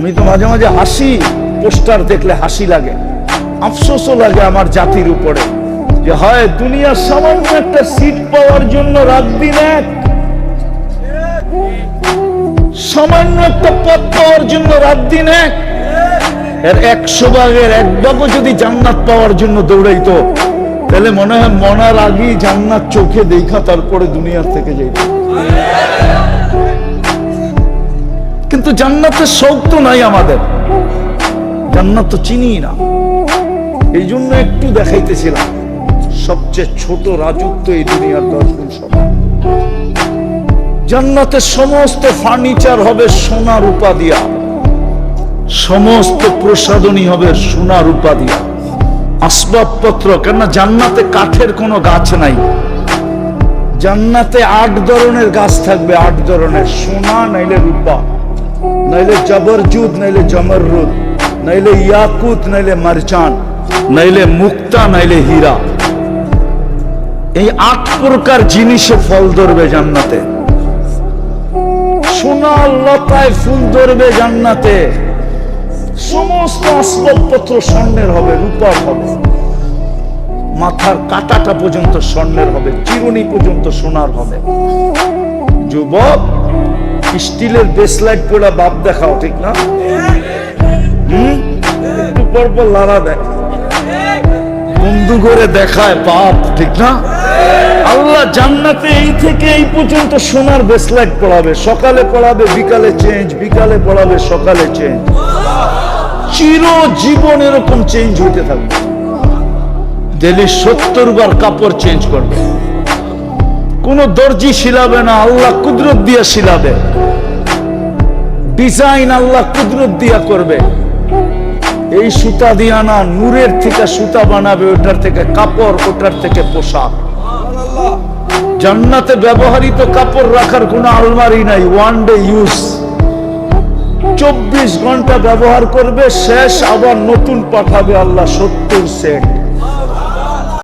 আমি তো মাঝে মাঝে হাসি, পোস্টার দেখলে হাসি লাগে, আফসোসও লাগে আমার জাতির উপরে, যে হয় দুনিয়ার সামান্য একটা সিট পাওয়ার জন্য রাত দিন এক, সামান্য একটা পদ পাওয়ার জন্য রাত দিন এক, এর 100 ভাগের 1 ভাগও যদি জান্নাত পাওয়ার জন্য দৌড়াইতো, তাহলে মনে হয় মনার আগেই জান্নাত চোখে দেখা তারপরে দুনিয়ার থেকে যাইত। কিন্তু জান্নাতের শৌক তো নাই আমাদের, জান্নাত তো চিনি না। এই জন্য একটু দেখাইতেছিলাম, সবচেয়ে ছোট রাজত্ব এই দুনিয়ার 10 গুণ সমান। জান্নাতের সমস্ত ফার্নিচার হবে সোনা রূপা দিয়া, সমস্ত প্রসাধনী হবে সোনা রূপা দিয়া, আসবাবপত্র, কেননা জান্নাতে কাঠের কোনো গাছ নাই। জান্নাতে 8 ধরনের গাছ থাকবে, 8 ধরনের, সোনা নাইলে রূপা, নাইলে জবরজুদ, নাইলে জমররুদ, নাইলে ইয়াকুত, নাইলে মারজান, নাইলে মুক্তা, নাইলে হীরা। এই 8 প্রকার জিনিসে ফল ধরবে জান্নাতে। সোনা লতায় ফুল ধরবে জান্নাতে। সমস্ত আসবাবপত্র স্বর্ণের হবে, রূপার হবে, মাথার কাঁটাটা পর্যন্ত স্বর্ণের হবে, চিরুনি পর্যন্ত সোনার হবে। যুবক, স্টিলের বেসলাইট পড়া বাপ দেখাও, ঠিক না? একটু পর পর লাড়া দেয়, বন্ধু করে দেখায় বাপ, ঠিক না? আল্লাহ জান্নাতে এই থেকে এই পর্যন্ত সোনার বেসলাইট পড়াবে, সকালে পড়াবে, বিকালে চেঞ্জ, বিকালে পড়াবে, সকালে চেঞ্জ, চিরজীবন এরকম চেঞ্জ হইতে থাকবে। ডেলি 70 বার কাপড় চেঞ্জ করবে, কোন দর্জি শিলাবে না, আল্লাহ কুদরত দিয়া শিলাবে। ডিজাইন আল্লাহ কুদরত দিয়া করবে। এই সুতা দিয়া না, নূরের থেকে সুতা বানাবে, ওটার থেকে কাপড়, ওটার থেকে পোশাক। জান্নাতে ব্যবহৃত কাপড় রাখার কোন আলমারি নাই, 1 ডে ইউজ, 24 ঘন্টা ব্যবহার করবে, শেষ আবার নতুন পাঠাবে আল্লাহ 70 সেট।